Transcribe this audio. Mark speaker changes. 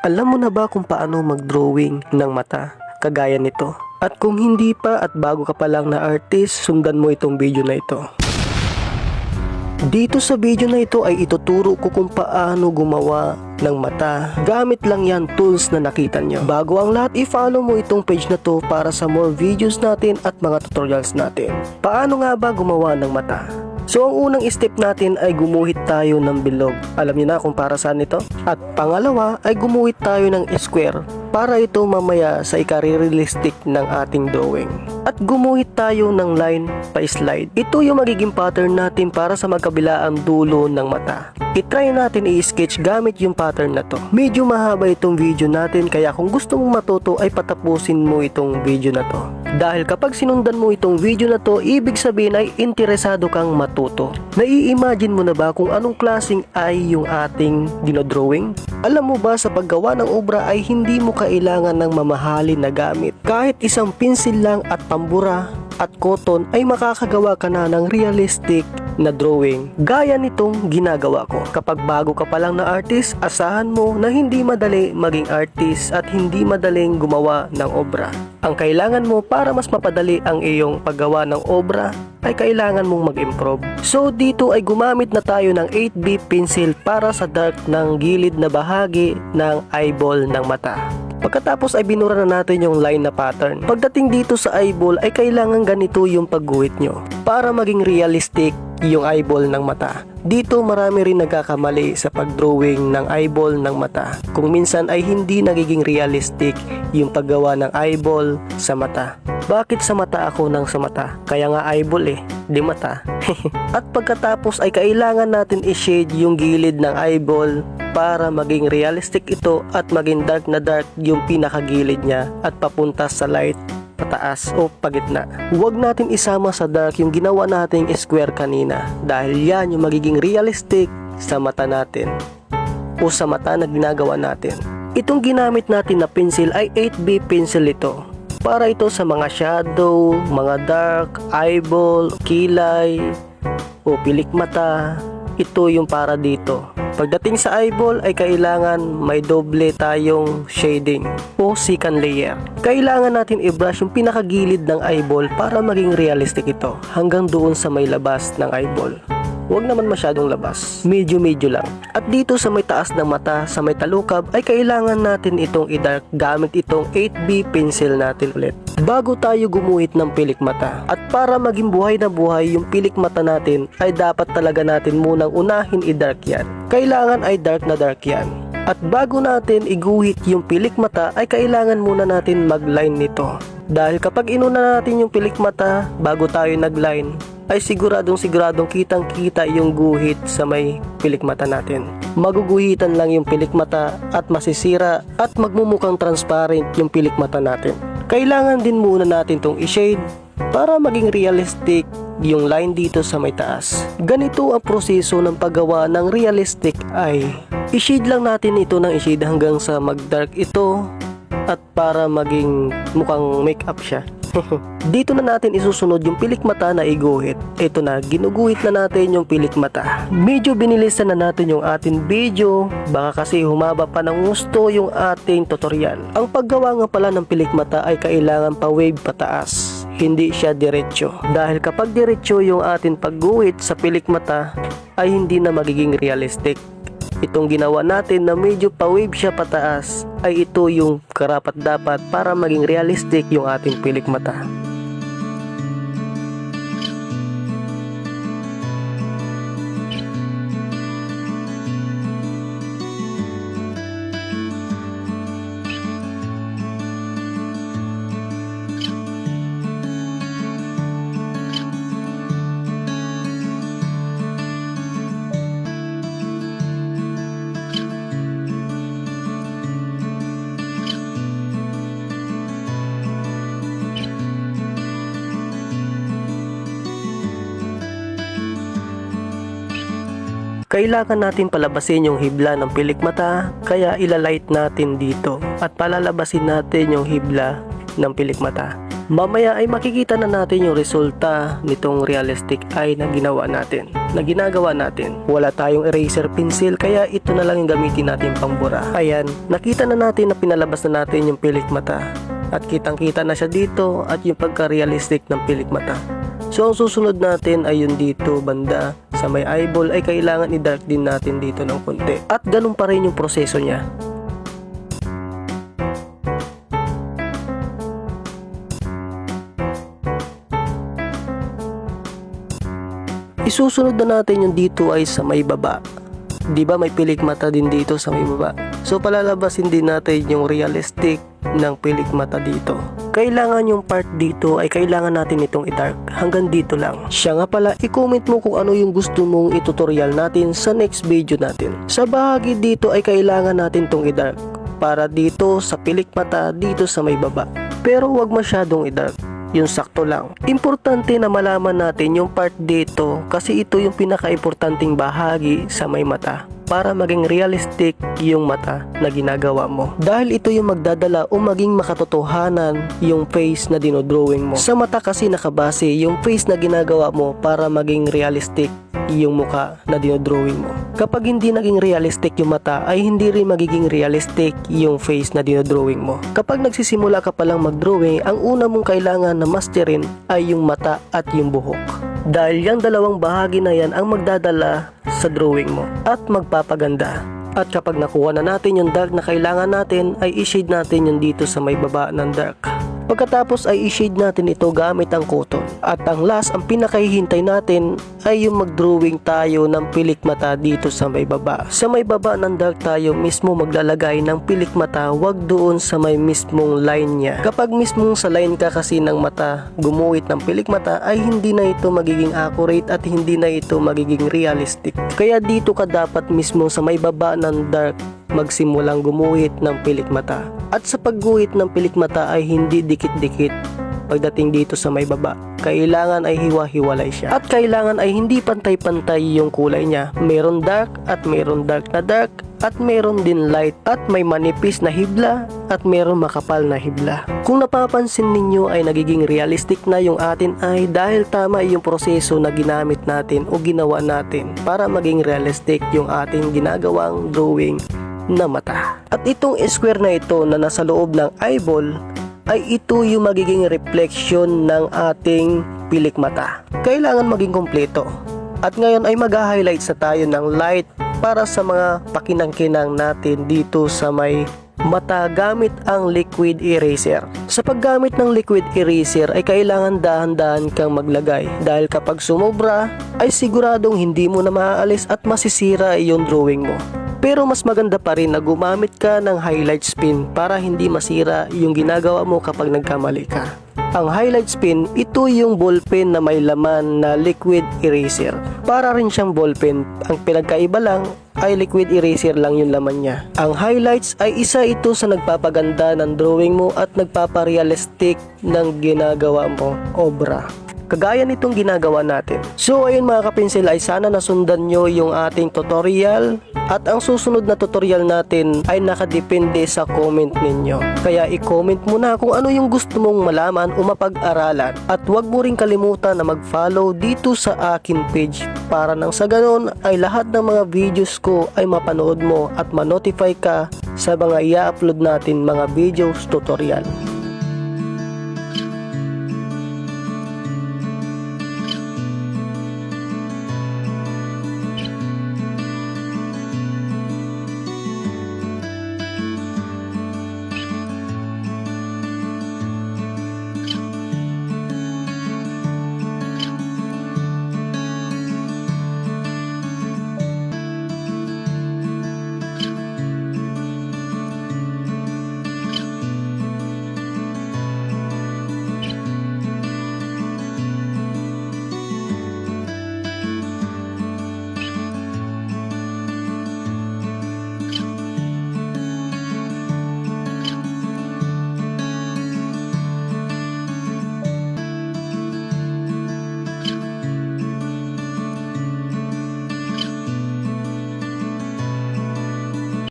Speaker 1: Alam mo na ba kung paano mag-drawing ng mata kagaya nito? At kung hindi pa at bago ka pa lang na artist, sundan mo itong video na ito. Dito sa video na ito ay ituturo ko kung paano gumawa ng mata. Gamit lang yan tools na nakita nyo. Bago ang lahat, i-follow mo itong page na to para sa more videos natin at mga tutorials natin. Paano nga ba gumawa ng mata? So ang unang step natin ay gumuhit tayo ng bilog. Alam niyo na kung para saan ito? At pangalawa ay gumuhit tayo ng square para ito mamaya sa ika-realistic ng ating drawing. At gumuhit tayo ng line pa slide. Ito yung magiging pattern natin para sa magkabilaang dulo ng mata. I-try natin i-sketch gamit yung pattern na to. Medyo mahaba itong video natin kaya kung gusto mong matuto ay patapusin mo itong video na to. Dahil kapag sinundan mo itong video na to, ibig sabihin ay interesado kang matuto. Nai-imagine mo na ba kung anong klaseng ay yung ating dinodrawing? Alam mo ba sa paggawa ng obra ay hindi mo kailangan ng mamahalin na gamit. Kahit isang pensil lang at pambura at cotton ay makakagawa ka na ng realistic na drawing gaya nitong ginagawa ko. Kapag bago ka pa lang na artist, asahan mo na hindi madali maging artist at hindi madaling gumawa ng obra. Ang kailangan mo para mas mapadali ang iyong paggawa ng obra ay kailangan mong mag-improve. So dito ay gumamit na tayo ng 8B pencil para sa dark ng gilid na bahagi ng eyeball ng mata. Pagkatapos ay binura na natin yung line na pattern. Pagdating dito sa eyeball ay kailangan ganito yung pagguhit nyo para maging realistic yung eyeball ng mata. Dito marami rin nagkakamali sa pagdrawing ng eyeball ng mata. Kung minsan ay hindi nagiging realistic yung paggawa ng eyeball sa mata. Bakit sa mata ako ng sa mata? Kaya nga eyeball di mata. At pagkatapos ay kailangan natin i-shade yung gilid ng eyeball para maging realistic ito at maging dark na dark yung pinakagilid niya at papunta sa light pataas o pagitna. Huwag natin isama sa dark yung ginawa nating square kanina dahil yan yung magiging realistic sa mata natin o sa mata na ginagawa natin. Itong ginamit natin na pencil ay 8B pencil ito. Para ito sa mga shadow, mga dark, eyeball, kilay o pilik mata. Ito yung para dito. Pagdating sa eyeball ay kailangan may doble tayong shading o second layer. Kailangan natin i-brush yung pinakagilid ng eyeball para maging realistic ito hanggang doon sa may labas ng eyeball. Huwag naman masyadong labas, medyo lang. At dito sa may taas ng mata, sa may talukab ay kailangan natin itong i-dark gamit itong 8B pencil natin ulit. Bago tayo gumuhit ng pilik mata. At para maging buhay na buhay yung pilik mata natin ay dapat talaga natin munang unahin i-dark yan. Kailangan ay dark na dark yan. At bago natin iguhit yung pilik mata ay kailangan muna natin mag-line nito. Dahil kapag inuna natin yung pilik mata bago tayo nag-line ay siguradong kitang kita yung guhit sa may pilik mata natin. Maguguhitan lang yung pilik mata at masisira at magmumukhang transparent yung pilik mata natin. Kailangan din muna natin tong i-shade para maging realistic yung line dito sa may taas. Ganito ang proseso ng paggawa ng realistic eye. I-shade lang natin ito ng i-shade hanggang sa mag-dark ito at para maging mukhang make-up siya. Dito na natin isusunod yung pilik mata na iguhit. Ito na, ginuguhit na natin yung pilik mata. Medyo binilisan na natin yung ating video, baka kasi humaba pa ng gusto yung ating tutorial. Ang paggawa nga pala ng pilik mata ay kailangan pa wave pataas, hindi siya diretso. Dahil kapag diretso yung ating pagguhit sa pilik mata ay hindi na magiging realistic. Itong ginawa natin na medyo pa-wave siya pataas ay ito yung karapat-dapat para maging realistic yung ating pilik mata. Kailangan natin palabasin yung hibla ng pilik mata, kaya ilalight natin dito at palalabasin natin yung hibla ng pilik mata. Mamaya ay makikita na natin yung resulta nitong realistic eye na ginagawa natin. Wala tayong eraser pencil kaya ito na lang yung gamitin natin pambura. Ayan, nakita na natin na pinalabas na natin yung pilik mata. At kitang kita na siya dito at yung pagka-realistic ng pilik mata. So ang susunod natin ay yung dito banda sa may eyeball ay kailangan i-dark din natin dito ng konti. At ganun pa rin yung proseso niya. Isusunod na natin yung dito ay sa may baba. Di ba may pilik mata din dito sa may baba? So palalabasin din natin yung realistic ng pilik mata dito. Kailangan yung part dito ay kailangan natin itong i-dark. Hanggang dito lang. Siya nga pala, i-comment mo kung ano yung gusto mong i-tutorial natin sa next video natin. Sa bahagi dito ay kailangan natin itong i-dark. Para dito sa pilik mata dito sa may baba. Pero wag masyadong i-dark. Yung sakto lang. Importante na malaman natin yung part dito kasi ito yung pinaka-importanting bahagi sa may mata para maging realistic yung mata na ginagawa mo. Dahil ito yung magdadala o maging makatotohanan yung face na dinodrawing mo. Sa mata kasi nakabase yung face na ginagawa mo para maging realistic yung muka na dinodrawing mo. Kapag hindi naging realistic yung mata ay hindi rin magiging realistic yung face na dinodrawing mo. Kapag nagsisimula ka palang magdrawing, ang una mong kailangan na masterin ay yung mata at yung buhok. Dahil yung dalawang bahagi na yan ang magdadala sa drawing mo at magpapaganda. At kapag nakuha na natin yung dark na kailangan natin ay i-shade natin yung dito sa may baba ng dark. Pagkatapos ay i-shade natin ito gamit ang cotton. At ang last, ang pinakahihintay natin ay yung mag-drawing tayo ng pilik mata dito sa may baba. Sa may baba ng dark tayo mismo maglalagay ng pilik mata, wag doon sa may mismong line niya. Kapag mismong sa line ka kasi ng mata, gumuhit ng pilik mata ay hindi na ito magiging accurate at hindi na ito magiging realistic. Kaya dito ka dapat mismo sa may baba ng dark magsimulang gumuhit ng pilik mata. At sa pagguhit ng pilik mata ay hindi dikit-dikit pagdating dito sa may baba. Kailangan ay hiwa-hiwalay siya. At kailangan ay hindi pantay-pantay yung kulay niya. Meron dark at meron dark na dark at meron din light at may manipis na hibla at meron makapal na hibla. Kung napapansin ninyo ay nagiging realistic na yung atin ay dahil tama yung proseso na ginamit natin o ginawa natin para maging realistic yung ating ginagawang drawing na mata. At itong square na ito na nasa loob ng eyeball ay ito yung magiging reflection ng ating pilik mata. Kailangan maging kompleto. At ngayon ay mag-highlight sa tayo ng light para sa mga pakinang-kinang natin dito sa may mata gamit ang liquid eraser. Sa paggamit ng liquid eraser ay kailangan dahan-dahan kang maglagay dahil kapag sumobra ay siguradong hindi mo na maaalis at masisira yung drawing mo. Pero mas maganda pa rin na gumamit ka ng highlight spin para hindi masira yung ginagawa mo kapag nagkamali ka. Ang highlight spin, ito yung ballpen na may laman na liquid eraser. Para rin siyang ballpen, ang pinagkaiba lang ay liquid eraser lang yung laman niya. Ang highlights ay isa ito sa nagpapaganda ng drawing mo at nagpaparealistic ng ginagawa mo obra. Kagaya nitong ginagawa natin. So ayun mga kapinsel ay sana nasundan nyo yung ating tutorial at ang susunod na tutorial natin ay nakadepende sa comment ninyo. Kaya i-comment mo na kung ano yung gusto mong malaman o mapag-aralan at huwag mo rin kalimutan na mag-follow dito sa akin page para nang sa ganon ay lahat ng mga videos ko ay mapanood mo at ma-notify ka sa mga i-upload natin mga videos tutorial.